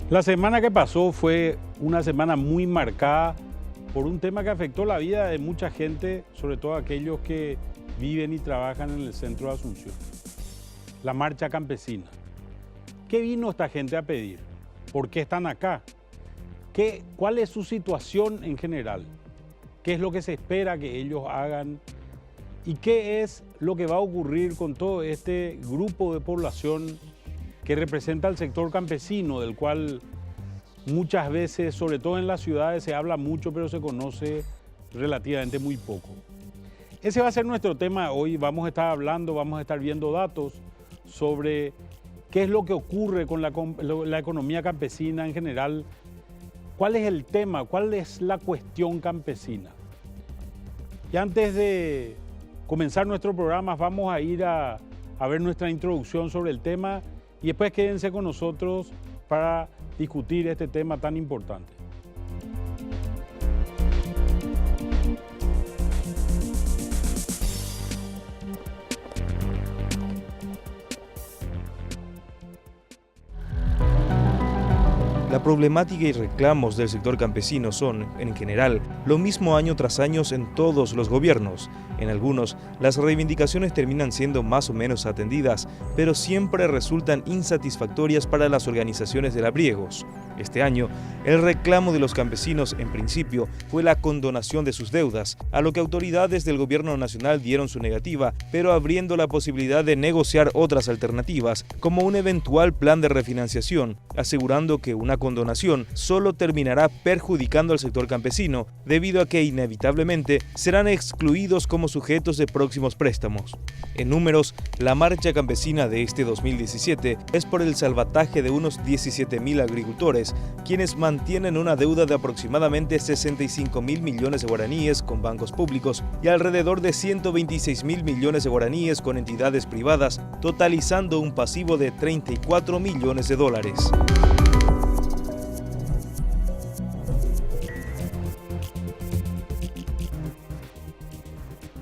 La semana que pasó fue una semana muy marcada por un tema que afectó la vida de mucha gente, sobre todo aquellos que viven y trabajan en el centro de Asunción. La marcha campesina. ¿Qué vino esta gente a pedir? ¿Por qué están acá? ¿Cuál es su situación en general? ¿Qué es lo que se espera que ellos hagan? ¿Y qué es lo que va a ocurrir con todo este grupo de población que representa al sector campesino, del cual muchas veces, sobre todo en las ciudades, se habla mucho, pero se conoce relativamente muy poco? Ese va a ser nuestro tema hoy. Vamos a estar hablando, vamos a estar viendo datos sobre qué es lo que ocurre con la economía campesina en general, cuál es el tema, cuál es la cuestión campesina. Y antes de comenzar nuestro programa, vamos a ir a ver nuestra introducción sobre el tema y después quédense con nosotros para discutir este tema tan importante. La problemática y reclamos del sector campesino son, en general, lo mismo año tras año en todos los gobiernos. En algunos, las reivindicaciones terminan siendo más o menos atendidas, pero siempre resultan insatisfactorias para las organizaciones de labriegos. Este año, el reclamo de los campesinos, en principio, fue la condonación de sus deudas, a lo que autoridades del gobierno nacional dieron su negativa, pero abriendo la posibilidad de negociar otras alternativas, como un eventual plan de refinanciación, asegurando que una condonación solo terminará perjudicando al sector campesino, debido a que inevitablemente serán excluidos como sujetos de próximos préstamos. En números, la marcha campesina de este 2017 es por el salvataje de unos 17.000 agricultores, quienes mantienen una deuda de aproximadamente 65.000 millones de guaraníes con bancos públicos y alrededor de 126.000 millones de guaraníes con entidades privadas, totalizando un pasivo de 34 millones de dólares.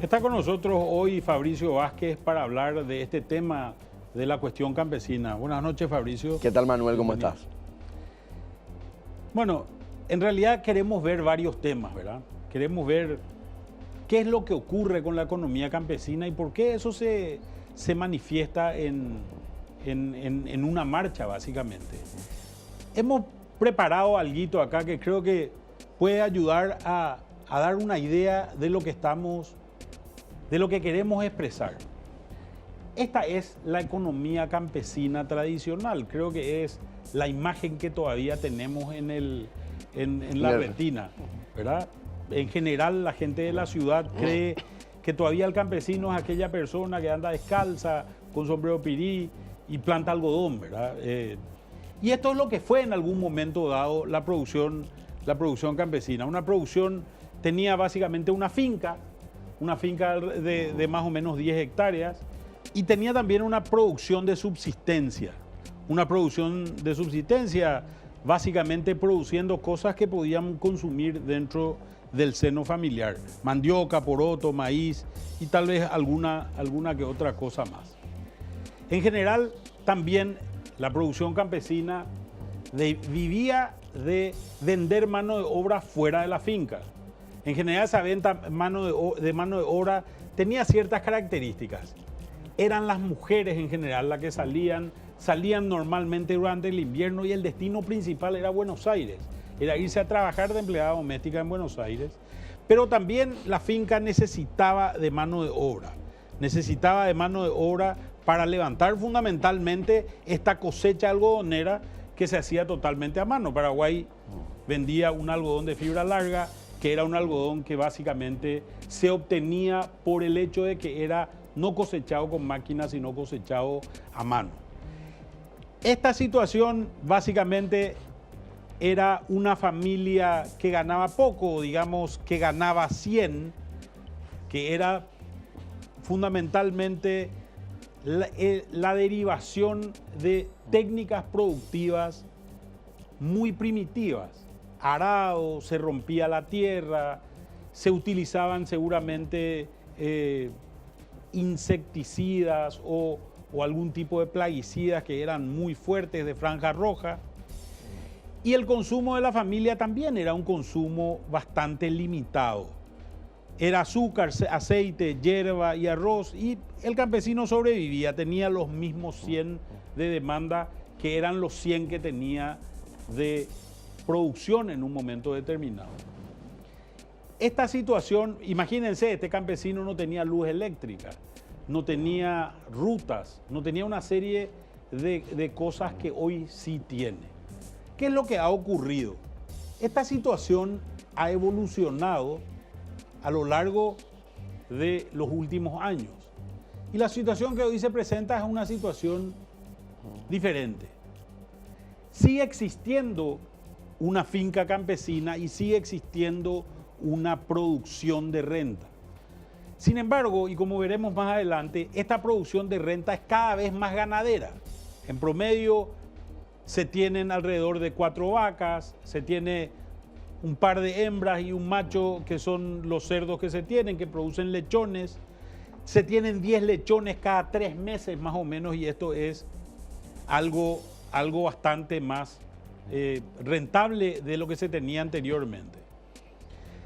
Está con nosotros hoy Fabricio Vázquez para hablar de este tema de la cuestión campesina. Buenas noches, Fabricio. ¿Qué tal, Manuel? ¿Cómo estás? Bueno, en realidad queremos ver varios temas, ¿verdad? Queremos ver qué es lo que ocurre con la economía campesina y por qué eso se manifiesta en una marcha, básicamente. Hemos preparado algo acá que creo que puede ayudar a dar una idea de lo que queremos expresar. Esta es la economía campesina tradicional. Creo que es la imagen que todavía tenemos en la retina, ¿verdad? En general, la gente de la ciudad cree que todavía el campesino es aquella persona que anda descalza, con sombrero pirí y planta algodón, ¿verdad? Y esto es lo que fue en algún momento dado la producción campesina. Una producción tenía básicamente una finca de más o menos 10 hectáreas y tenía también una producción de subsistencia. Una producción de subsistencia básicamente produciendo cosas que podían consumir dentro del seno familiar. Mandioca, poroto, maíz y tal vez alguna que otra cosa más. En general, también la producción campesina vivía de vender mano de obra fuera de la finca. En general, esa venta de mano de obra tenía ciertas características. Eran las mujeres en general las que salían normalmente durante el invierno y el destino principal era Buenos Aires. Era irse a trabajar de empleada doméstica en Buenos Aires. Pero también la finca necesitaba de mano de obra. Necesitaba de mano de obra para levantar fundamentalmente esta cosecha algodonera que se hacía totalmente a mano. Paraguay vendía un algodón de fibra larga, que era un algodón que básicamente se obtenía por el hecho de que era no cosechado con máquinas, sino cosechado a mano. Esta situación básicamente era una familia que ganaba poco, digamos que ganaba 100, que era fundamentalmente la derivación de técnicas productivas muy primitivas. Arado, se rompía la tierra, se utilizaban seguramente insecticidas o algún tipo de plaguicidas que eran muy fuertes de franja roja. Y el consumo de la familia también era un consumo bastante limitado. Era azúcar, aceite, hierba y arroz, y el campesino sobrevivía, tenía los mismos 100 de demanda que eran los 100 que tenía de producción en un momento determinado. Esta situación, imagínense, este campesino no tenía luz eléctrica, no tenía rutas, no tenía una serie de cosas que hoy sí tiene. ¿Qué es lo que ha ocurrido? Esta situación ha evolucionado a lo largo de los últimos años. Y la situación que hoy se presenta es una situación diferente. Sigue existiendo una finca campesina y sigue existiendo una producción de renta. Sin embargo, y como veremos más adelante, esta producción de renta es cada vez más ganadera. En promedio se tienen alrededor de 4 vacas, se tiene un par de hembras y un macho, que son los cerdos que se tienen, que producen lechones. Se tienen 10 lechones cada 3 meses más o menos, y esto es algo bastante más rentable de lo que se tenía anteriormente.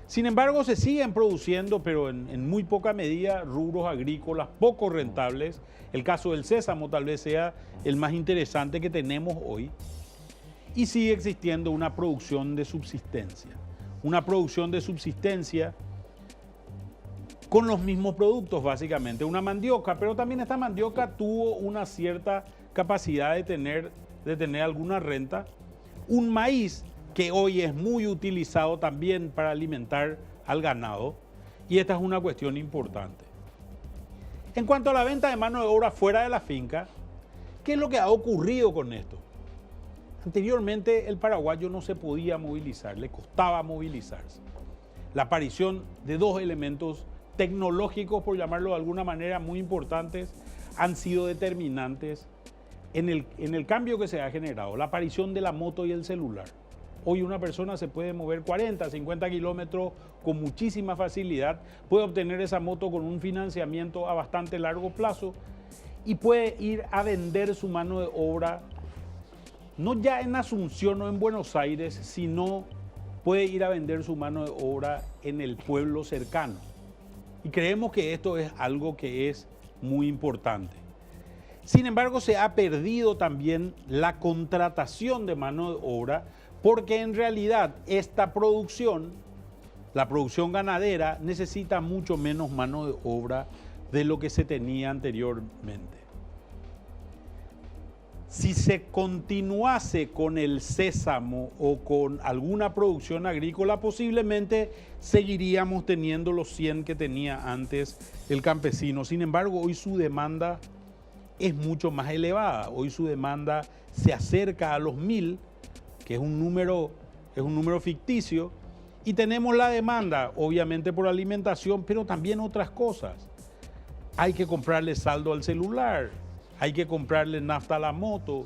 Sin embargo, se siguen produciendo, pero en muy poca medida, rubros agrícolas poco rentables. El caso del sésamo tal vez sea el más interesante que tenemos hoy. Y sigue existiendo una producción de subsistencia. Una producción de subsistencia con los mismos productos, básicamente. Una mandioca, pero también esta mandioca tuvo una cierta capacidad de tener alguna renta. Un maíz que hoy es muy utilizado también para alimentar al ganado, y esta es una cuestión importante. En cuanto a la venta de mano de obra fuera de la finca, ¿qué es lo que ha ocurrido con esto? Anteriormente el paraguayo no se podía movilizar, le costaba movilizarse. La aparición de 2 elementos tecnológicos, por llamarlo de alguna manera, muy importantes, han sido determinantes en el cambio que se ha generado. La aparición de la moto y el celular. Hoy una persona se puede mover 40, 50 kilómetros con muchísima facilidad, puede obtener esa moto con un financiamiento a bastante largo plazo y puede ir a vender su mano de obra, no ya en Asunción o en Buenos Aires, sino puede ir a vender su mano de obra en el pueblo cercano. Y creemos que esto es algo que es muy importante. Sin embargo, se ha perdido también la contratación de mano de obra, porque en realidad esta producción, la producción ganadera, necesita mucho menos mano de obra de lo que se tenía anteriormente. Si se continuase con el sésamo o con alguna producción agrícola, posiblemente seguiríamos teniendo los 100 que tenía antes el campesino. Sin embargo, hoy su demanda es mucho más elevada. Hoy su demanda se acerca a los 1000, que es un número ficticio, y tenemos la demanda, obviamente por alimentación, pero también otras cosas. Hay que comprarle saldo al celular, hay que comprarle nafta a la moto,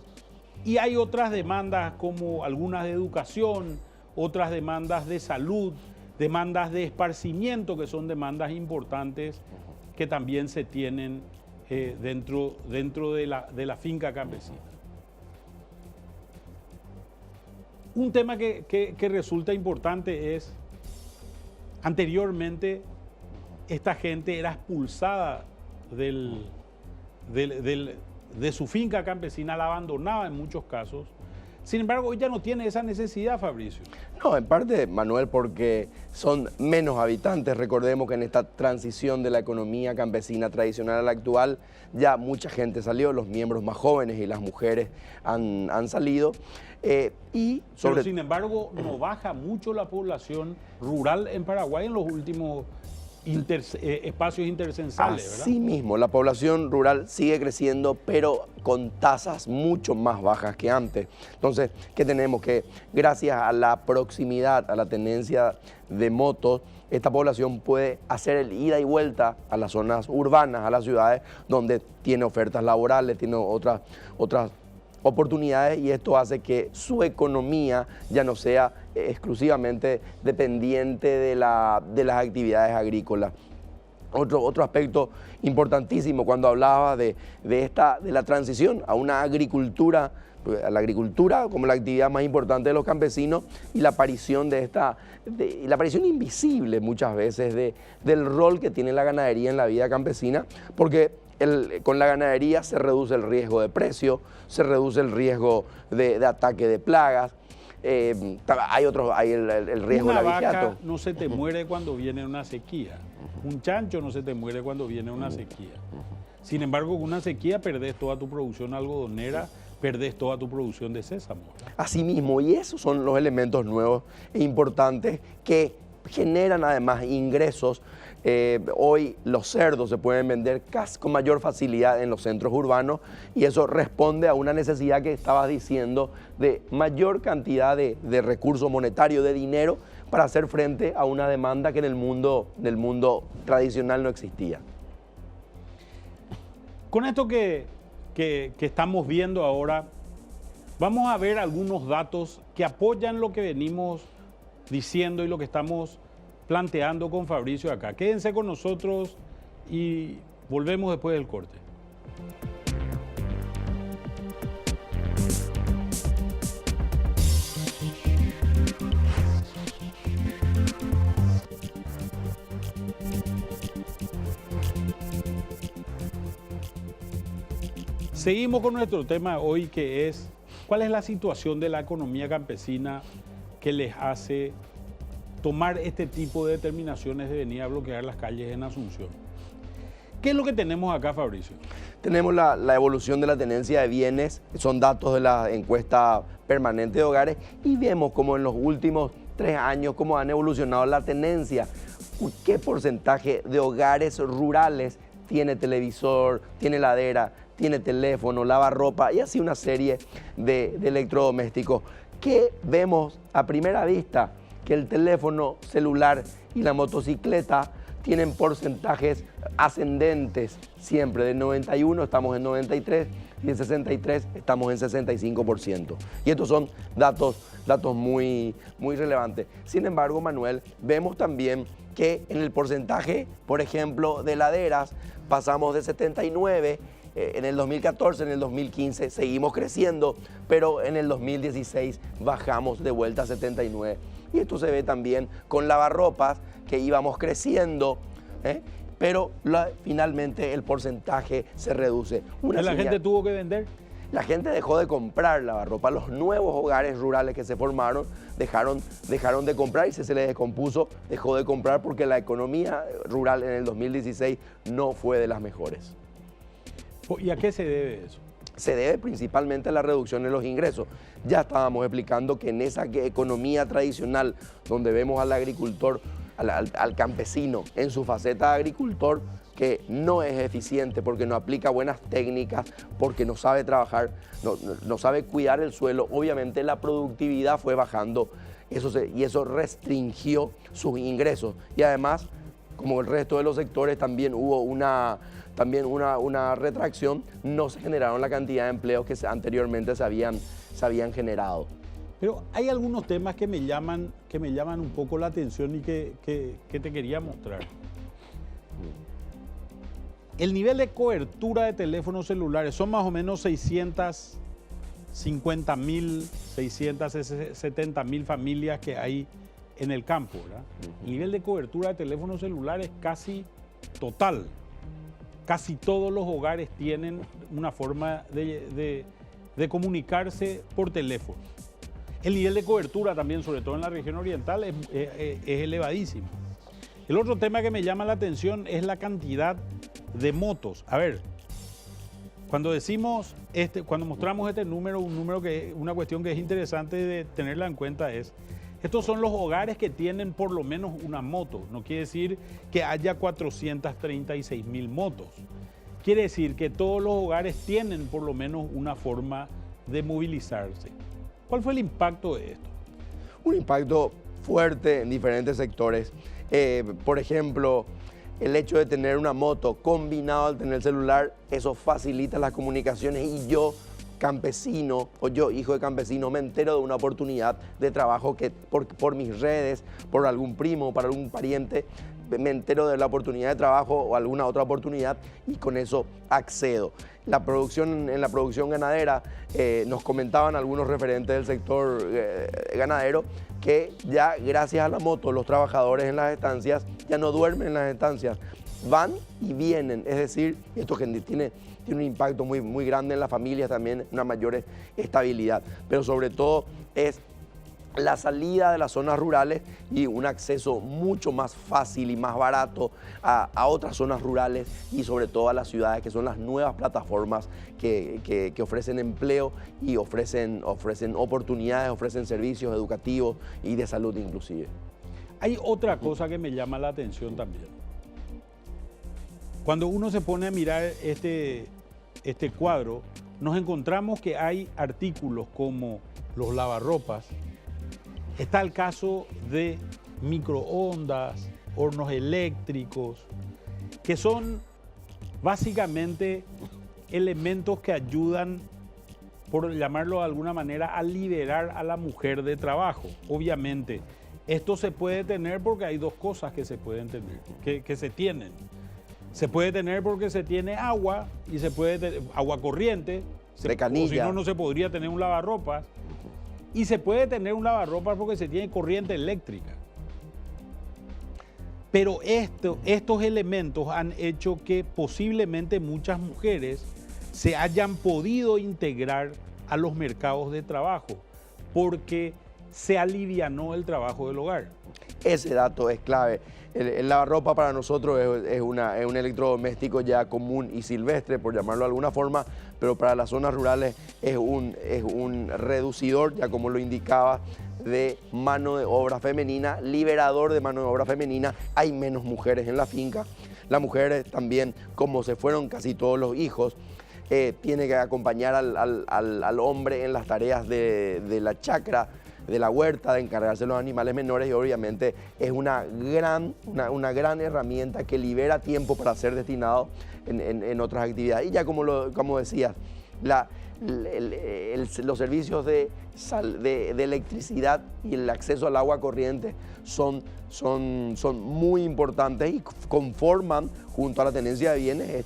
y hay otras demandas como algunas de educación, otras demandas de salud, demandas de esparcimiento, que son demandas importantes que también se tienen dentro de la finca campesina. Un tema que resulta importante es, anteriormente esta gente era expulsada de su finca campesina, la abandonaba en muchos casos. Sin embargo, hoy ya no tiene esa necesidad, Fabricio. No, en parte, Manuel, porque son menos habitantes. Recordemos que en esta transición de la economía campesina tradicional a la actual, ya mucha gente salió, los miembros más jóvenes y las mujeres han salido. Pero sin embargo, no baja mucho la población rural en Paraguay en los últimos espacios intercensales, ¿verdad? Así mismo, la población rural sigue creciendo, pero con tasas mucho más bajas que antes. Entonces, ¿qué tenemos? Que gracias a la proximidad, a la tenencia de motos, esta población puede hacer el ida y vuelta a las zonas urbanas, a las ciudades, donde tiene ofertas laborales, tiene otras oportunidades, y esto hace que su economía ya no sea exclusivamente dependiente de las actividades agrícolas. Otro aspecto importantísimo cuando hablaba de la transición a una agricultura, a la agricultura como la actividad más importante de los campesinos, y la aparición la aparición invisible muchas veces del rol que tiene la ganadería en la vida campesina, porque con la ganadería se reduce el riesgo de precio, se reduce el riesgo de ataque de plagas, hay el riesgo Una del abigeato. vaca no se te muere cuando viene una sequía. Un chancho no se te muere cuando viene una sequía. Sin embargo, con una sequía perdés toda tu producción algodonera, perdés toda tu producción de sésamo. Así mismo, y esos son los elementos nuevos e importantes que generan además ingresos. Hoy los cerdos se pueden vender casi con mayor facilidad en los centros urbanos, y eso responde a una necesidad que estabas diciendo de mayor cantidad de recursos monetarios, de dinero, para hacer frente a una demanda que en el mundo tradicional no existía. Con esto que estamos viendo ahora, vamos a ver algunos datos que apoyan lo que venimos diciendo y lo que estamos planteando con Fabricio acá. Quédense con nosotros y volvemos después del corte. Seguimos con nuestro tema hoy, que es ¿cuál es la situación de la economía campesina que les hace tomar este tipo de determinaciones de venir a bloquear las calles en Asunción? ¿Qué es lo que tenemos acá, Fabricio? Tenemos la evolución de la tenencia de bienes, son datos de la encuesta permanente de hogares, y vemos como en los últimos 3 años cómo han evolucionado la tenencia. ¿Qué porcentaje de hogares rurales tiene televisor, tiene heladera, tiene teléfono, lavarropa y así una serie de electrodomésticos? ¿Qué vemos a primera vista? Que el teléfono celular y la motocicleta tienen porcentajes ascendentes siempre. De 91 estamos en 93 y en 63 estamos en 65%. Y estos son datos muy relevantes. Sin embargo, Manuel, vemos también que en el porcentaje, por ejemplo, de heladeras, pasamos de 79 en el 2014, en el 2015 seguimos creciendo, pero en el 2016 bajamos de vuelta a 79. Y esto se ve también con lavarropas, que íbamos creciendo, pero finalmente el porcentaje se reduce. ¿La gente tuvo que vender? La gente dejó de comprar lavarropa. Los nuevos hogares rurales que se formaron dejaron de comprar, y si se les descompuso, dejó de comprar porque la economía rural en el 2016 no fue de las mejores. ¿Y a qué se debe eso? Se debe principalmente a la reducción en los ingresos. Ya estábamos explicando que en esa economía tradicional, donde vemos al agricultor, al campesino en su faceta de agricultor, que no es eficiente porque no aplica buenas técnicas, porque no sabe trabajar, no sabe cuidar el suelo, obviamente la productividad fue bajando, y eso restringió sus ingresos. Y además, como el resto de los sectores, también hubo una retracción, no se generaron la cantidad de empleos que anteriormente se habían generado. Pero hay algunos temas que me llaman un poco la atención y que te quería mostrar. El nivel de cobertura de teléfonos celulares son más o menos 650.000, 670.000 familias que hay en el campo, ¿verdad? El nivel de cobertura de teléfonos celulares casi total. Casi todos los hogares tienen una forma de comunicarse por teléfono. El nivel de cobertura también, sobre todo en la región oriental, es elevadísimo. El otro tema que me llama la atención es la cantidad de motos. A ver, cuando mostramos este número, una cuestión que es interesante de tenerla en cuenta es: estos son los hogares que tienen por lo menos una moto. No quiere decir que haya 436.000 motos. Quiere decir que todos los hogares tienen por lo menos una forma de movilizarse. ¿Cuál fue el impacto de esto? Un impacto fuerte en diferentes sectores. Por ejemplo, el hecho de tener una moto combinado al tener celular, eso facilita las comunicaciones y yo, campesino, o yo, hijo de campesino, me entero de una oportunidad de trabajo que por mis redes, por algún primo, por algún pariente, me entero de la oportunidad de trabajo o alguna otra oportunidad y con eso accedo. En la producción ganadera nos comentaban algunos referentes del sector ganadero que ya gracias a la moto los trabajadores en las estancias ya no duermen en las estancias, van y vienen, es decir, esto tiene un impacto muy grande en las familias también, una mayor estabilidad, pero sobre todo es la salida de las zonas rurales y un acceso mucho más fácil y más barato a otras zonas rurales y sobre todo a las ciudades, que son las nuevas plataformas que ofrecen empleo y ofrecen oportunidades, ofrecen servicios educativos y de salud inclusive. Hay otra cosa que me llama la atención también. Cuando uno se pone a mirar este cuadro, nos encontramos que hay artículos como los lavarropas. Está el caso de microondas, hornos eléctricos, que son básicamente elementos que ayudan, por llamarlo de alguna manera, a liberar a la mujer de trabajo. Obviamente, esto se puede tener porque hay dos cosas que se pueden tener, que se tienen. Se puede tener porque se tiene agua y se puede tener agua corriente, de canilla. O si no, no se podría tener un lavarropas. Y se puede tener un lavarropas porque se tiene corriente eléctrica. Pero estos elementos han hecho que posiblemente muchas mujeres se hayan podido integrar a los mercados de trabajo porque se alivianó el trabajo del hogar. Ese dato es clave. El lavarropa para nosotros es un electrodoméstico ya común y silvestre, por llamarlo de alguna forma, pero para las zonas rurales es un reducidor, ya como lo indicaba, de mano de obra femenina, liberador de mano de obra femenina. Hay menos mujeres en la finca. Las mujeres también, como se fueron casi todos los hijos, tiene que acompañar al hombre en las tareas de la chacra, de la huerta, de encargarse de los animales menores, y obviamente es una gran herramienta que libera tiempo para ser destinado en otras actividades. Y ya como decías, los servicios de electricidad y el acceso al agua corriente son muy importantes y conforman, junto a la tenencia de bienes,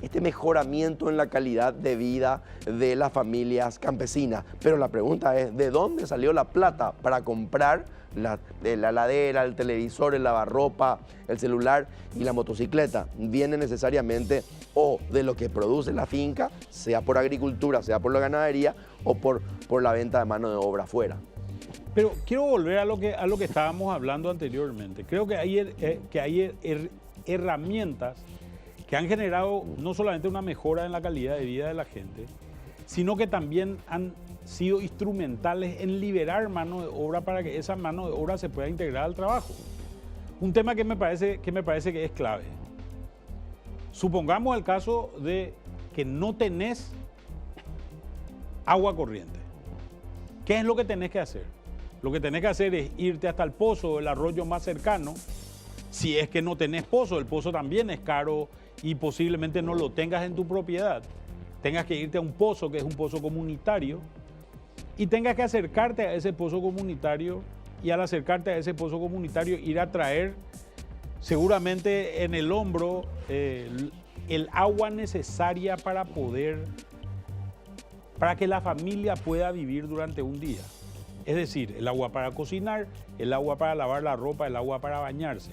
este mejoramiento en la calidad de vida de las familias campesinas. Pero la pregunta es, ¿de dónde salió la plata para comprar la heladera, el televisor, el lavarropa, el celular y la motocicleta? Viene necesariamente o de lo que produce la finca, sea por agricultura, sea por la ganadería o por la venta de mano de obra afuera. Pero quiero volver a lo que estábamos hablando anteriormente. Creo que hay herramientas que han generado no solamente una mejora en la calidad de vida de la gente, sino que también han sido instrumentales en liberar mano de obra para que esa mano de obra se pueda integrar al trabajo. Un tema que me parece que es clave. Supongamos el caso de que no tenés agua corriente. ¿Qué es lo que tenés que hacer? Lo que tenés que hacer es irte hasta el pozo, el arroyo más cercano. Si es que no tenés pozo, el pozo también es caro y posiblemente no lo tengas en tu propiedad. Tengas que irte a un pozo que es un pozo comunitario y tengas que acercarte a ese pozo comunitario, y al acercarte a ese pozo comunitario ir a traer seguramente en el hombro el agua necesaria para que la familia pueda vivir durante un día. Es decir, el agua para cocinar, el agua para lavar la ropa, el agua para bañarse.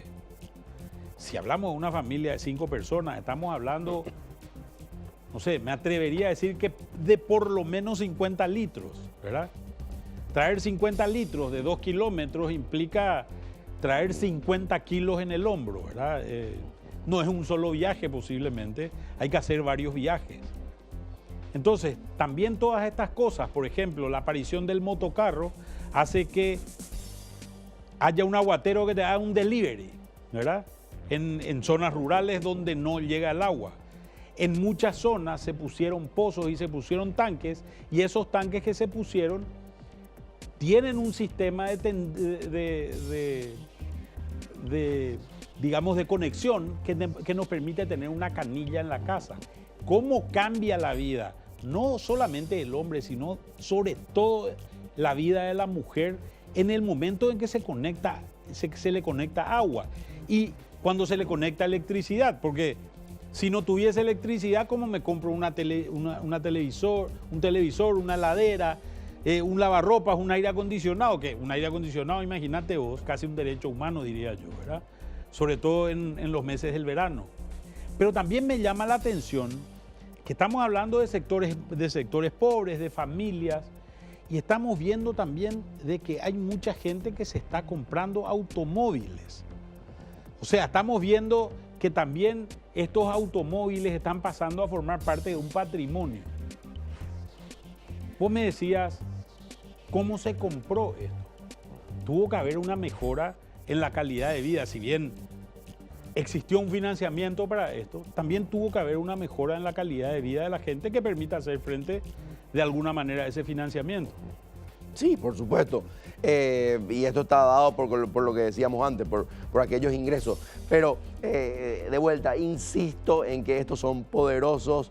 Si hablamos de una familia de 5 personas, estamos hablando, no sé, me atrevería a decir que de por lo menos 50 litros, ¿verdad? Traer 50 litros de 2 kilómetros implica traer 50 kilos en el hombro, ¿verdad? No es un solo viaje posiblemente, hay que hacer varios viajes. Entonces, también todas estas cosas, por ejemplo, la aparición del motocarro hace que haya un aguatero que te haga un delivery, ¿verdad? En zonas rurales donde no llega el agua. En muchas zonas se pusieron pozos y se pusieron tanques, y esos tanques que se pusieron tienen un sistema de digamos, de conexión que nos permite tener una canilla en la casa. ¿Cómo cambia la vida? No solamente del hombre, sino sobre todo la vida de la mujer en el momento en que se le conecta agua y cuando se le conecta electricidad, porque si no tuviese electricidad, ¿cómo me compro un televisor, una heladera, un lavarropas, un aire acondicionado? Que un aire acondicionado, imagínate vos, casi un derecho humano, diría yo, ¿verdad? Sobre todo en los meses del verano. Pero también me llama la atención que estamos hablando de sectores pobres, de familias, y estamos viendo también de que hay mucha gente que se está comprando automóviles. O sea, estamos viendo que también estos automóviles están pasando a formar parte de un patrimonio. Vos me decías, ¿cómo se compró esto? Tuvo que haber una mejora en la calidad de vida. Si bien existió un financiamiento para esto, también tuvo que haber una mejora en la calidad de vida de la gente que permita hacer frente de alguna manera a ese financiamiento. Sí, por supuesto. Y esto está dado por lo que decíamos antes, por aquellos ingresos. Pero, de vuelta, insisto en que estos son poderosos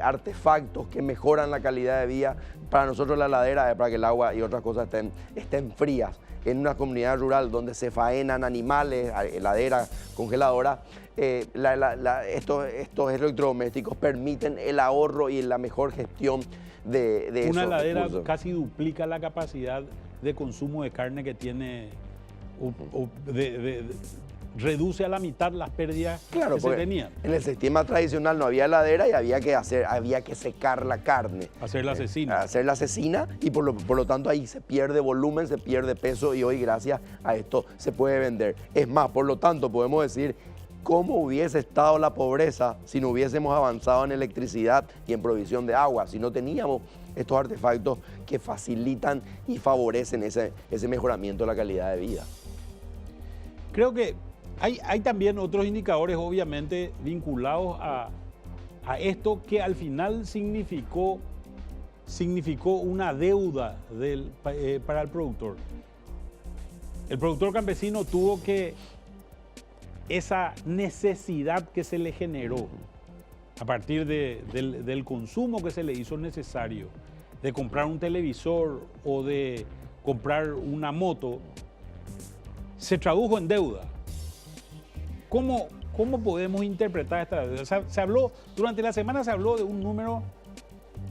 artefactos que mejoran la calidad de vida. Para nosotros la heladera es para que el agua y otras cosas estén frías. En una comunidad rural donde se faenan animales, heladera, congeladora, estos electrodomésticos permiten el ahorro y la mejor gestión de una esos heladera recursos. casi duplica la capacidad de consumo de carne que tiene, reduce a la mitad las pérdidas Claro, que se tenían. en el sistema tradicional no había heladera y había que secar la carne. Hacer la cecina. Hacer la cecina y por lo tanto ahí se pierde volumen, se pierde peso y hoy gracias a esto se puede vender. Es más, por lo tanto podemos decir cómo hubiese estado la pobreza si no hubiésemos avanzado en electricidad y en provisión de agua, si no teníamos estos artefactos que facilitan y favorecen ese mejoramiento de la calidad de vida. Creo que hay también otros indicadores, obviamente, vinculados a esto que al final significó una deuda para el productor. El productor campesino tuvo que esa necesidad que se le generó a partir del consumo que se le hizo necesario, de comprar un televisor o de comprar una moto, se tradujo en deuda. ¿Cómo podemos interpretar esta deuda? Durante la semana se habló de un número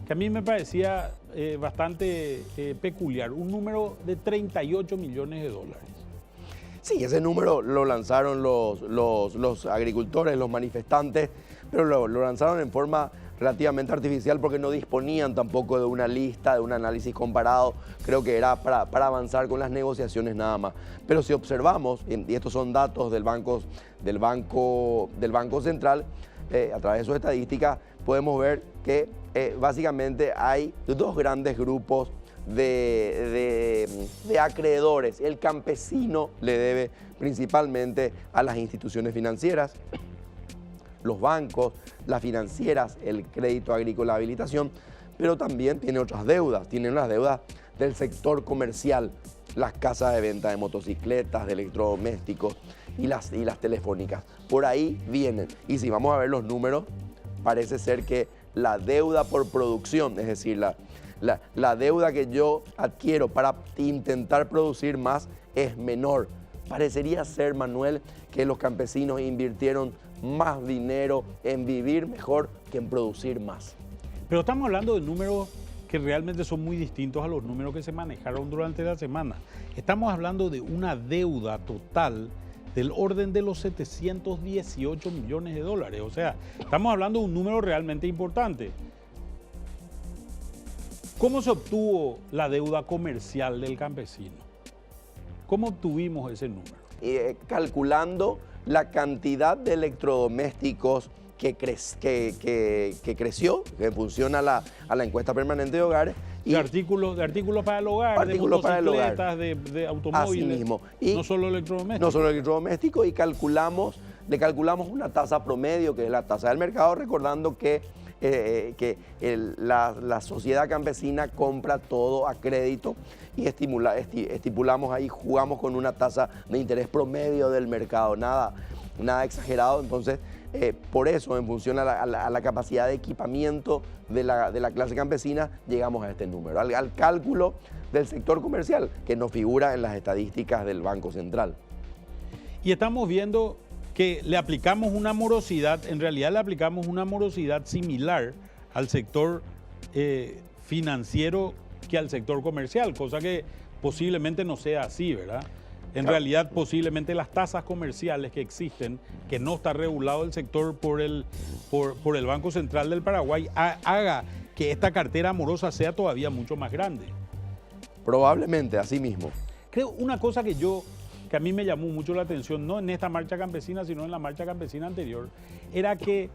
que a mí me parecía bastante peculiar, un número de 38 millones de dólares. Sí, ese número lo lanzaron los agricultores, los manifestantes, pero lo lanzaron en forma relativamente artificial porque no disponían tampoco de una lista, de un análisis comparado. Creo que era para avanzar con las negociaciones nada más. Pero si observamos, y estos son datos del Banco Central, a través de sus estadísticas, podemos ver que básicamente hay dos grandes grupos de acreedores. El campesino le debe principalmente a las instituciones financieras, los bancos, las financieras, el crédito agrícola de habilitación, pero también tiene otras deudas. Tiene las deudas del sector comercial, las casas de venta de motocicletas, de electrodomésticos y las telefónicas. Por ahí vienen. Y si vamos a ver los números, parece ser que la deuda por producción, es decir, la deuda que yo adquiero para intentar producir más es menor. Parecería ser, Manuel, que los campesinos invirtieron más dinero en vivir mejor que en producir más. Pero estamos hablando de números que realmente son muy distintos a los números que se manejaron durante la semana. Estamos hablando de una deuda total del orden de los 718 millones de dólares. O sea, estamos hablando de un número realmente importante. ¿Cómo se obtuvo la deuda comercial del campesino? ¿Cómo obtuvimos ese número? Calculando la cantidad de electrodomésticos que creció en función a la encuesta permanente de hogares. De artículos para el hogar, artículos de motocicletas, para el hogar. de automóviles. Así mismo. Y no solo electrodomésticos. No solo electrodomésticos, y le calculamos una tasa promedio, que es la tasa del mercado, recordando que la sociedad campesina compra todo a crédito y estipulamos ahí, jugamos con una tasa de interés promedio del mercado, nada exagerado. Entonces, por eso, en función a la capacidad de equipamiento de la clase campesina, llegamos a este número, al cálculo del sector comercial, que no figura en las estadísticas del Banco Central. Y estamos viendo que le aplicamos una morosidad, en realidad le aplicamos una morosidad similar al sector financiero que al sector comercial, cosa que posiblemente no sea así, ¿verdad? En realidad, posiblemente las tasas comerciales que existen, que no está regulado el sector por el Banco Central del Paraguay, haga que esta cartera morosa sea todavía mucho más grande. Probablemente, así mismo. Creo una cosa que a mí me llamó mucho la atención, no en esta marcha campesina, sino en la marcha campesina anterior, era que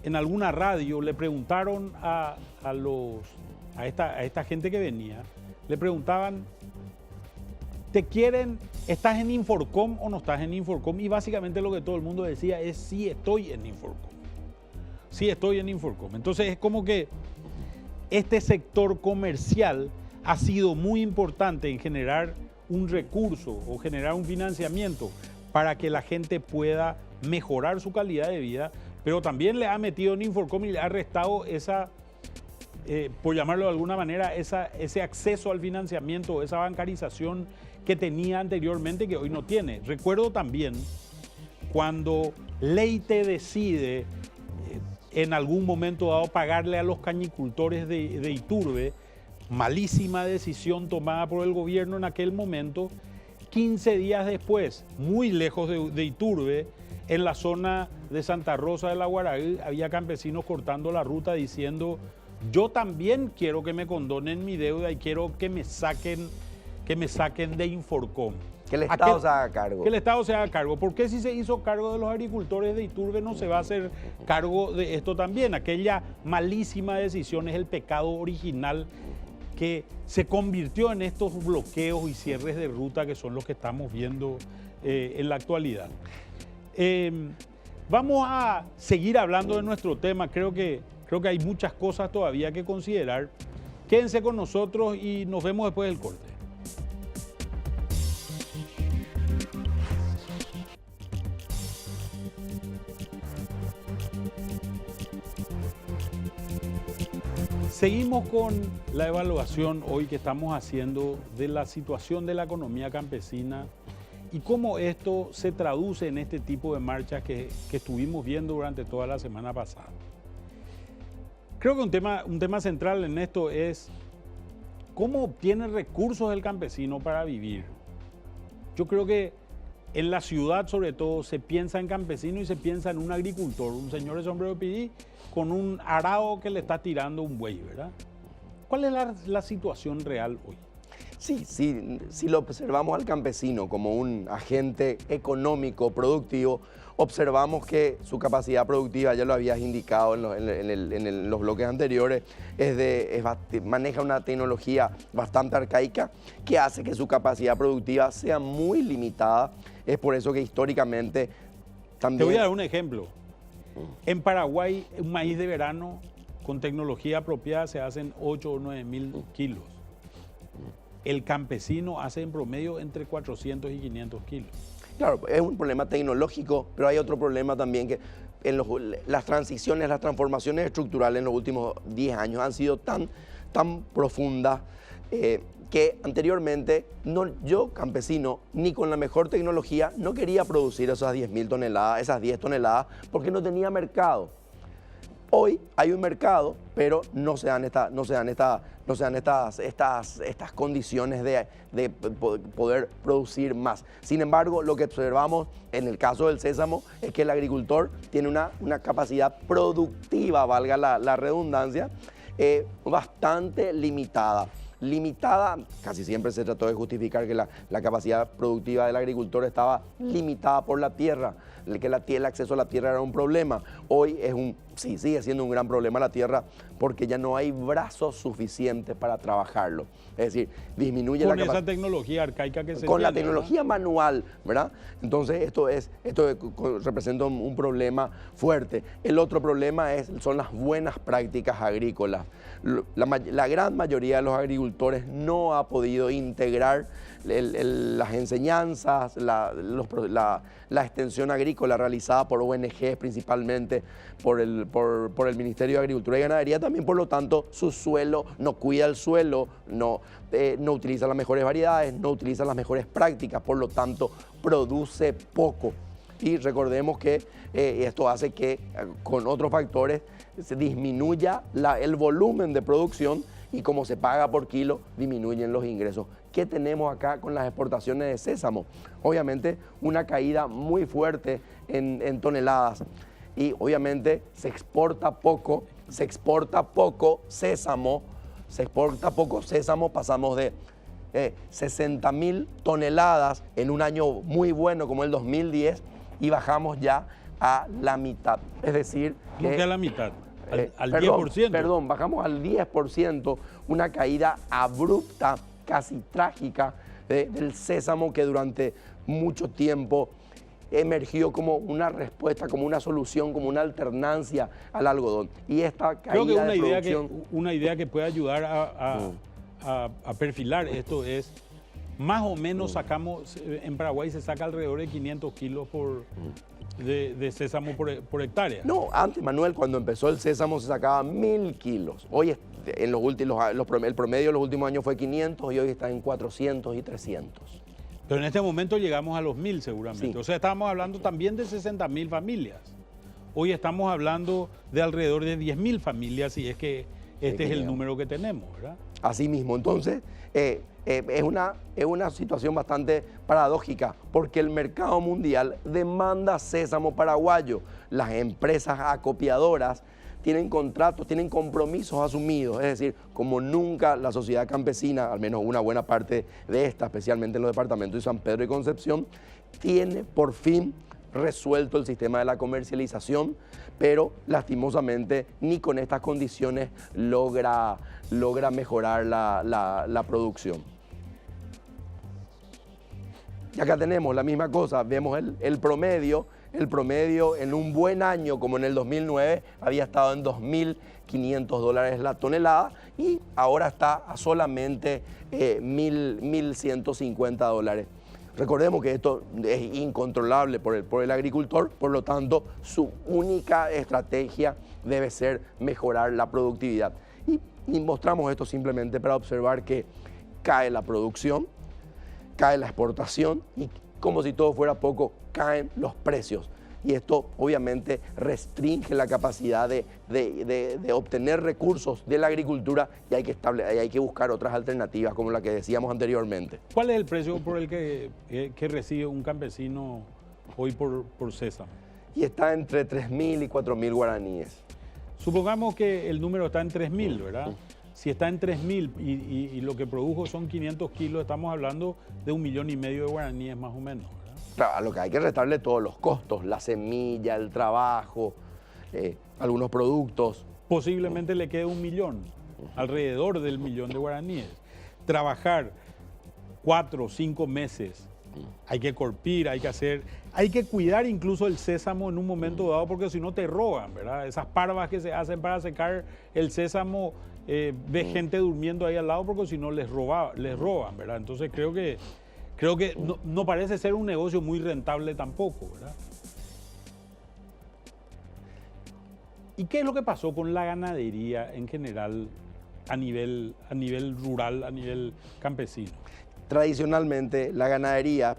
en alguna radio le preguntaron a esta gente que venía, le preguntaban, ¿te quieren, estás en Inforcom o no estás en Inforcom? Y básicamente lo que todo el mundo decía es, sí estoy en Inforcom. Sí estoy en Inforcom. Entonces es como que este sector comercial ha sido muy importante en generar un recurso o generar un financiamiento para que la gente pueda mejorar su calidad de vida, pero también le ha metido en Inforcom y le ha restado esa, por llamarlo de alguna manera, ese acceso al financiamiento, esa bancarización que tenía anteriormente que hoy no tiene. Recuerdo también cuando Leite decide en algún momento dado pagarle a los cañicultores de Iturbe, malísima decisión tomada por el gobierno en aquel momento. 15 días después, muy lejos de Iturbe, en la zona de Santa Rosa de la Guaraí, había campesinos cortando la ruta diciendo, yo también quiero que me condonen mi deuda y quiero que me saquen de Inforcom. Que el Estado se haga cargo. Que el Estado se haga cargo. ¿Por qué si se hizo cargo de los agricultores de Iturbe no se va a hacer cargo de esto también? Aquella malísima decisión es el pecado original que se convirtió en estos bloqueos y cierres de ruta que son los que estamos viendo en la actualidad. Vamos a seguir hablando de nuestro tema. Creo que hay muchas cosas todavía que considerar. Quédense con nosotros y nos vemos después del corte. Seguimos con la evaluación hoy que estamos haciendo de la situación de la economía campesina y cómo esto se traduce en este tipo de marchas que estuvimos viendo durante toda la semana pasada. Creo que un tema central en esto es cómo obtiene recursos el campesino para vivir. Yo creo que en la ciudad sobre todo se piensa en campesino y se piensa en un agricultor, un señor de sombrero pirí con un arado que le está tirando un buey, ¿verdad? ¿Cuál es la situación real hoy? Sí, si lo observamos al campesino como un agente económico, productivo, observamos que su capacidad productiva, ya lo habías indicado en los bloques anteriores, maneja una tecnología bastante arcaica que hace que su capacidad productiva sea muy limitada. Es por eso que históricamente también... Te voy a dar un ejemplo. En Paraguay, un maíz de verano con tecnología apropiada se hacen 8 o 9 mil kilos. El campesino hace en promedio entre 400 y 500 kilos. Claro, es un problema tecnológico, pero hay otro problema también que las transiciones, las transformaciones estructurales en los últimos 10 años han sido tan profundas que anteriormente yo, campesino, ni con la mejor tecnología, no quería producir esas 10.000 toneladas, esas 10 toneladas, porque no tenía mercado. Hoy hay un mercado, pero no se dan estas condiciones de poder producir más. Sin embargo, lo que observamos en el caso del sésamo es que el agricultor tiene una capacidad productiva, valga la redundancia, bastante limitada. Casi siempre se trató de justificar que la capacidad productiva del agricultor estaba limitada por la tierra, que el acceso a la tierra era un problema. Hoy es sí, sigue siendo un gran problema la tierra porque ya no hay brazos suficientes para trabajarlo. Es decir, disminuye la capacidad. Con esa tecnología arcaica que se Con la tiene, tecnología manual, ¿verdad? Entonces esto representa un problema fuerte. El otro problema son las buenas prácticas agrícolas. La gran mayoría de los agricultores no ha podido integrar las enseñanzas, la extensión agrícola realizada por ONGs, principalmente por el Ministerio de Agricultura y Ganadería. También, por lo tanto, su suelo no cuida el suelo, no utiliza las mejores variedades, no utiliza las mejores prácticas, por lo tanto, produce poco. Y recordemos que esto hace que con otros factores se disminuya el volumen de producción y como se paga por kilo, disminuyen los ingresos. ¿Qué tenemos acá con las exportaciones de sésamo? Obviamente una caída muy fuerte en toneladas y obviamente se exporta poco sésamo, pasamos de 60.000 toneladas en un año muy bueno como el 2010 y bajamos ya a la mitad. Es decir, que a la mitad. Al perdón, 10%. Perdón, bajamos al 10%, una caída abrupta, casi trágica, del sésamo que durante mucho tiempo emergió como una respuesta, como una solución, como una alternancia al algodón. Y esta caída Creo que una de idea que puede ayudar a perfilar esto es, más o menos sacamos, en Paraguay se saca alrededor de 500 kilos de sésamo por hectárea. No, antes, Manuel, cuando empezó el sésamo se sacaba 1.000 kilos. Hoy, el promedio de los últimos años fue 500 y hoy está en 400 y 300. Pero en este momento llegamos a los 1.000 seguramente. Sí. O sea, estábamos hablando también de 60.000 familias. Hoy estamos hablando de alrededor de 10.000 familias y es que este es el número que tenemos, ¿verdad? Así mismo. Entonces, es una situación bastante paradójica porque el mercado mundial demanda sésamo paraguayo. Las empresas acopiadoras tienen contratos, tienen compromisos asumidos. Es decir, como nunca la sociedad campesina, al menos una buena parte de esta, especialmente en los departamentos de San Pedro y Concepción, tiene por fin resuelto el sistema de la comercialización, pero lastimosamente ni con estas condiciones logra mejorar la producción. Y acá tenemos la misma cosa, vemos el promedio en un buen año como en el 2009 había estado en $2.500 la tonelada y ahora está a solamente $1.150. Recordemos que esto es incontrolable por el agricultor, por lo tanto su única estrategia debe ser mejorar la productividad. Y mostramos esto simplemente para observar que cae la producción, cae la exportación y como si todo fuera poco, caen los precios. Y esto obviamente restringe la capacidad de obtener recursos de la agricultura y hay que buscar otras alternativas como la que decíamos anteriormente. ¿Cuál es el precio por el que recibe un campesino hoy por sésamo? Y está entre 3.000 y 4.000 guaraníes. Supongamos que el número está en 3.000, ¿verdad? Si está en 3.000 y lo que produjo son 500 kilos, estamos hablando de 1,5 millones de guaraníes más o menos, ¿verdad? Claro, a lo que hay que restarle todos los costos, la semilla, el trabajo, algunos productos. Posiblemente le quede 1 millón, alrededor del 1 millón de guaraníes. Trabajar 4 o 5 meses, hay que corpir, hay que cuidar incluso el sésamo en un momento dado porque si no te roban, ¿verdad? Esas parvas que se hacen para secar el sésamo, ves gente durmiendo ahí al lado porque si no les roban, ¿verdad? Entonces creo que no parece ser un negocio muy rentable tampoco, ¿verdad? ¿Y qué es lo que pasó con la ganadería en general a nivel rural, a nivel campesino? Tradicionalmente la ganadería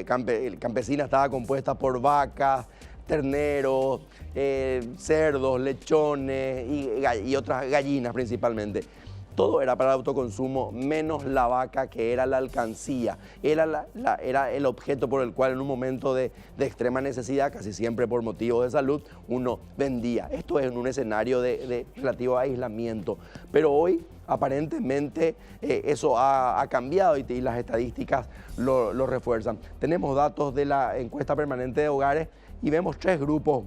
campesina estaba compuesta por vacas, terneros, cerdos, lechones y otras gallinas principalmente. Todo era para el autoconsumo, menos la vaca, que era la alcancía. Era el objeto por el cual en un momento de extrema necesidad, casi siempre por motivos de salud, uno vendía. Esto es en un escenario de relativo aislamiento. Pero hoy, aparentemente, eso ha cambiado y las estadísticas lo refuerzan. Tenemos datos de la encuesta permanente de hogares y vemos tres grupos,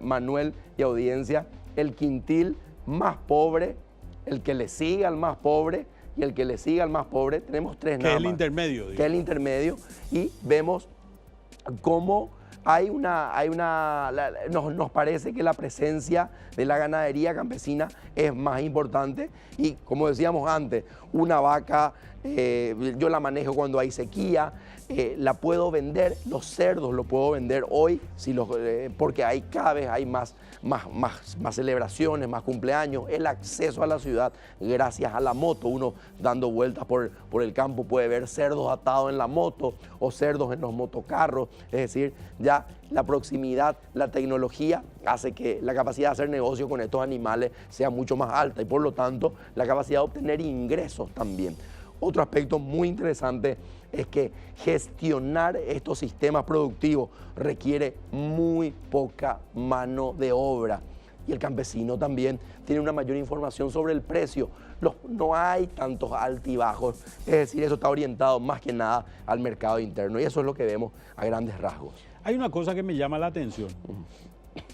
Manuel y audiencia: el quintil más pobre, el que le sigue al más pobre y el que le sigue al más pobre. Tenemos tres nada más. Que es el intermedio. Que es el intermedio, y vemos cómo nos parece que la presencia de la ganadería campesina es más importante. Y como decíamos antes, una vaca, yo la manejo cuando hay sequía, la puedo vender, los cerdos los puedo vender hoy, porque hay cada vez hay más celebraciones, más cumpleaños, el acceso a la ciudad gracias a la moto. Uno dando vueltas por el campo puede ver cerdos atados en la moto o cerdos en los motocarros. Es decir, ya la proximidad, la tecnología hace que la capacidad de hacer negocio con estos animales sea mucho más alta, y por lo tanto la capacidad de obtener ingresos también. Otro aspecto muy interesante es que gestionar estos sistemas productivos requiere muy poca mano de obra, y el campesino también tiene una mayor información sobre el precio. No hay tantos altibajos, es decir, eso está orientado más que nada al mercado interno, y eso es lo que vemos a grandes rasgos. Hay una cosa que me llama la atención.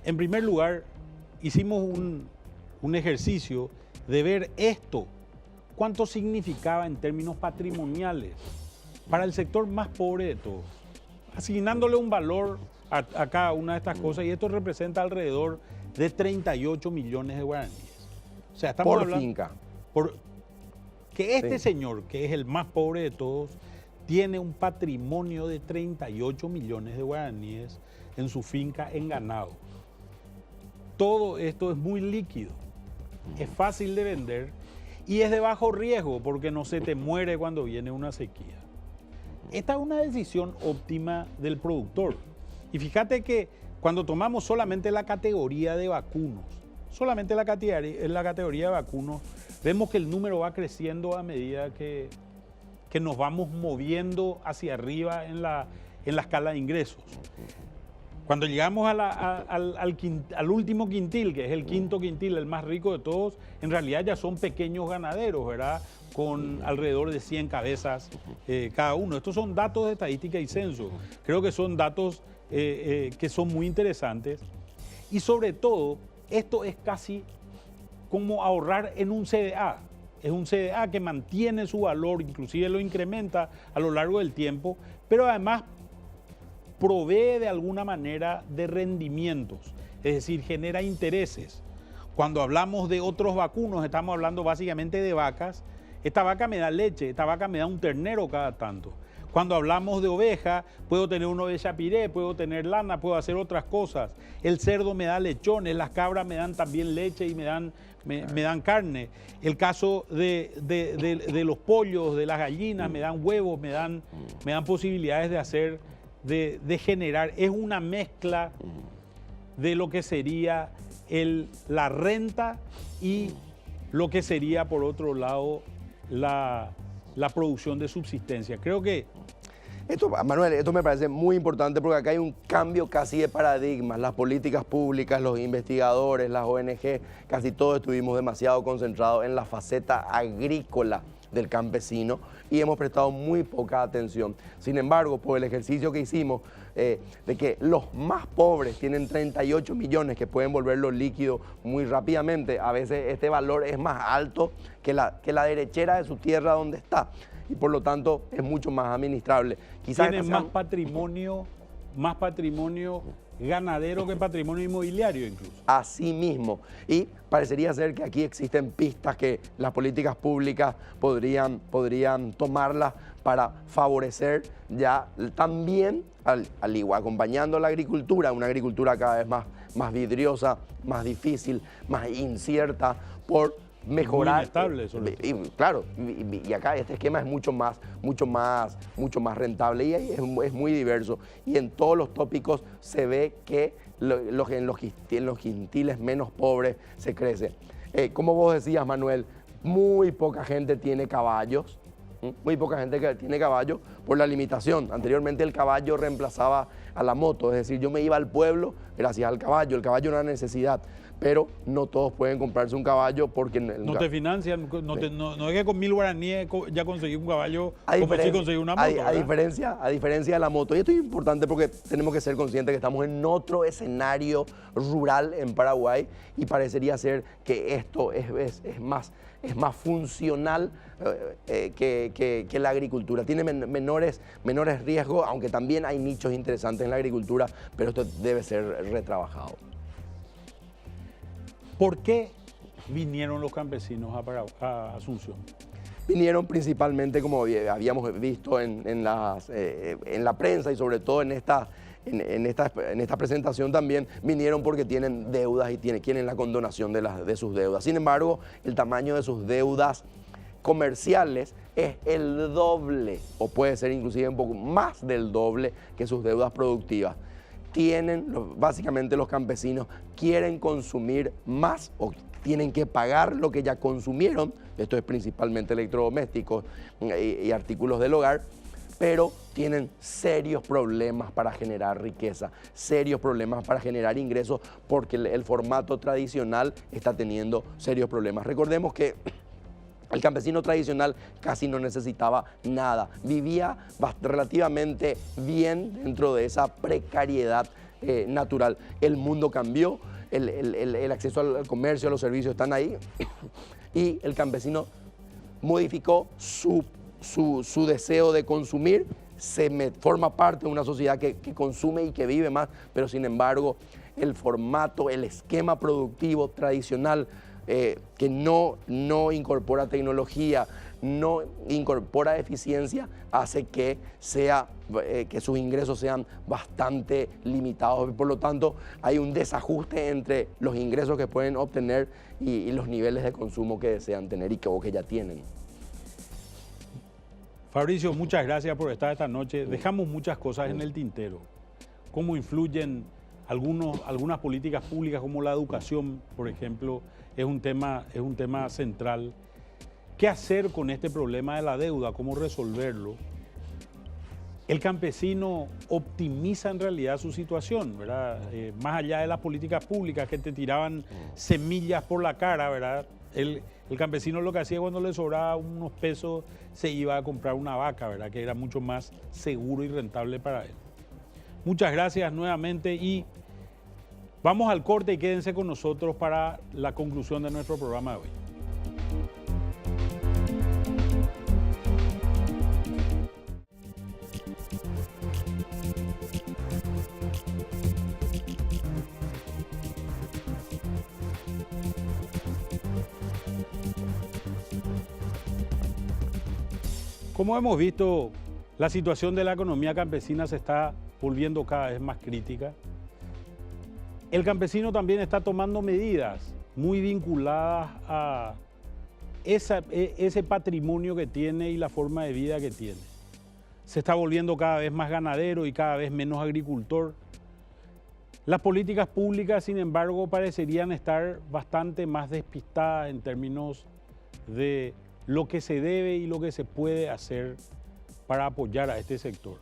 En primer lugar, hicimos un ejercicio de ver esto, cuánto significaba en términos patrimoniales para el sector más pobre de todos, asignándole un valor a cada una de estas cosas, y esto representa alrededor de 38 millones de guaraníes. O sea, estamos por hablando finca. Que este señor, que es el más pobre de todos, tiene un patrimonio de 38 millones de guaraníes en su finca en ganado. Todo esto es muy líquido, es fácil de vender y es de bajo riesgo porque no se te muere cuando viene una sequía. Esta es una decisión óptima del productor. Y fíjate que cuando tomamos solamente la categoría de vacunos, solamente la categoría de vacunos, vemos que el número va creciendo a medida que nos vamos moviendo hacia arriba en la escala de ingresos. Cuando llegamos al último quintil, que es el quinto quintil, el más rico de todos, en realidad ya son pequeños ganaderos, ¿verdad? Con alrededor de 100 cabezas cada uno. Estos son datos de estadística y censo. Creo que son datos que son muy interesantes. Y sobre todo, esto es casi como ahorrar en un CDA. Es un CDA que mantiene su valor, inclusive lo incrementa a lo largo del tiempo, pero además provee de alguna manera de rendimientos, es decir, genera intereses. Cuando hablamos de otros vacunos, estamos hablando básicamente de vacas. Esta vaca me da leche, esta vaca me da un ternero cada tanto. Cuando hablamos de oveja, puedo tener una oveja piré, puedo tener lana, puedo hacer otras cosas. El cerdo me da lechones, las cabras me dan también leche y me dan carne. El caso de los pollos, de las gallinas, me dan huevos, me dan posibilidades de generar. Es una mezcla de lo que sería la renta y lo que sería, por otro lado, la producción de subsistencia. Creo que Manuel, esto me parece muy importante porque acá hay un cambio casi de paradigmas. Las políticas públicas, los investigadores, las ONG, casi todos estuvimos demasiado concentrados en la faceta agrícola del campesino y hemos prestado muy poca atención. Sin embargo, por el ejercicio que hicimos de que los más pobres tienen 38 millones que pueden volverlo líquido muy rápidamente, a veces este valor es más alto que la derechera de su tierra donde está, y por lo tanto es mucho más administrable. Quizás tiene más patrimonio ganadero que patrimonio inmobiliario incluso. Así mismo. Y parecería ser que aquí existen pistas que las políticas públicas podrían tomarlas para favorecer ya también, al igual, acompañando la agricultura, una agricultura cada vez más vidriosa, más difícil, más incierta, por mejorar. Muy inestable, claro, y acá este esquema es mucho más rentable y es muy diverso. Y en todos los tópicos se ve que en los quintiles menos pobres se crece. Como vos decías, Manuel, muy poca gente tiene caballos. Muy poca gente que tiene caballo por la limitación. Anteriormente el caballo reemplazaba a la moto, es decir, yo me iba al pueblo gracias al caballo. El caballo era una necesidad, pero no todos pueden comprarse un caballo porque... No te financian, no es que con 1000 guaraníes ya conseguí un caballo como si conseguí una moto. A diferencia de la moto, y esto es importante porque tenemos que ser conscientes que estamos en otro escenario rural en Paraguay y parecería ser que esto es más funcional que la agricultura. Tiene menores riesgos, aunque también hay nichos interesantes en la agricultura, pero esto debe ser retrabajado. ¿Por qué vinieron los campesinos a Asunción? Vinieron principalmente, como habíamos visto en la prensa y sobre todo en esta presentación también, vinieron porque tienen deudas y quieren la condonación de sus deudas. Sin embargo, el tamaño de sus deudas comerciales es el doble, o puede ser inclusive un poco más del doble que sus deudas productivas. Básicamente los campesinos quieren consumir más o tienen que pagar lo que ya consumieron, esto es principalmente electrodomésticos y artículos del hogar, pero tienen serios problemas para generar riqueza, serios problemas para generar ingresos, porque el formato tradicional está teniendo serios problemas. Recordemos que el campesino tradicional casi no necesitaba nada, vivía relativamente bien dentro de esa precariedad natural. El mundo cambió, el acceso al comercio, a los servicios están ahí y el campesino modificó su deseo de consumir, forma parte de una sociedad que consume y que vive más, pero sin embargo el formato, el esquema productivo tradicional que no incorpora tecnología, no incorpora eficiencia, hace que sus ingresos sean bastante limitados. Por lo tanto, hay un desajuste entre los ingresos que pueden obtener y los niveles de consumo que desean tener o que ya tienen. Fabricio, muchas gracias por estar esta noche. Dejamos muchas cosas en el tintero. ¿Cómo influyen algunas políticas públicas como la educación, por ejemplo? Es un tema central. ¿Qué hacer con este problema de la deuda? ¿Cómo resolverlo? El campesino optimiza en realidad su situación, ¿verdad? Más allá de las políticas públicas que te tiraban semillas por la cara, ¿verdad? El campesino lo que hacía cuando le sobraba unos pesos se iba a comprar una vaca, ¿verdad? Que era mucho más seguro y rentable para él. Muchas gracias nuevamente y vamos al corte y quédense con nosotros para la conclusión de nuestro programa de hoy. Como hemos visto, la situación de la economía campesina se está volviendo cada vez más crítica. El campesino también está tomando medidas muy vinculadas a ese patrimonio que tiene y la forma de vida que tiene. Se está volviendo cada vez más ganadero y cada vez menos agricultor. Las políticas públicas, sin embargo, parecerían estar bastante más despistadas en términos de lo que se debe y lo que se puede hacer para apoyar a este sector.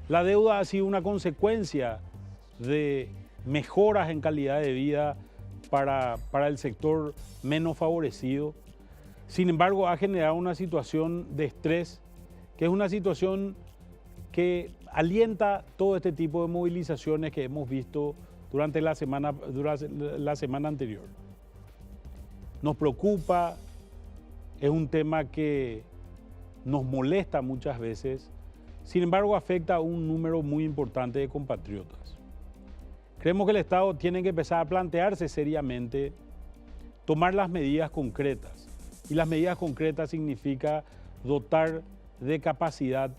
La deuda ha sido una consecuencia de mejoras en calidad de vida para el sector menos favorecido. Sin embargo, ha generado una situación de estrés, que es una situación que alienta todo este tipo de movilizaciones que hemos visto durante la semana anterior. Nos preocupa, es un tema que nos molesta muchas veces, sin embargo afecta a un número muy importante de compatriotas. Creemos que el Estado tiene que empezar a plantearse seriamente, tomar las medidas concretas. Y las medidas concretas significa dotar de capacidad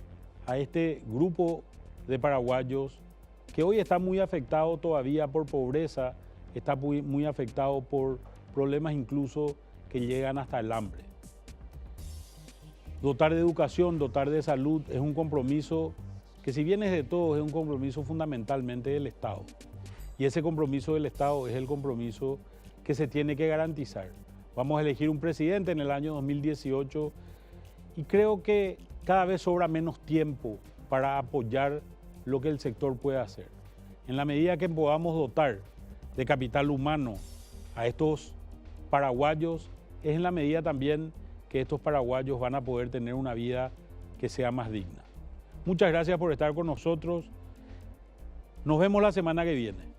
a este grupo de paraguayos que hoy está muy afectado todavía por pobreza, está muy afectado por problemas incluso que llegan hasta el hambre. Dotar de educación, dotar de salud es un compromiso que, si bien es de todos, es un compromiso fundamentalmente del Estado. Y ese compromiso del Estado es el compromiso que se tiene que garantizar. Vamos a elegir un presidente en el año 2018 y creo que cada vez sobra menos tiempo para apoyar lo que el sector puede hacer. En la medida que podamos dotar de capital humano a estos paraguayos, es en la medida también que estos paraguayos van a poder tener una vida que sea más digna. Muchas gracias por estar con nosotros. Nos vemos la semana que viene.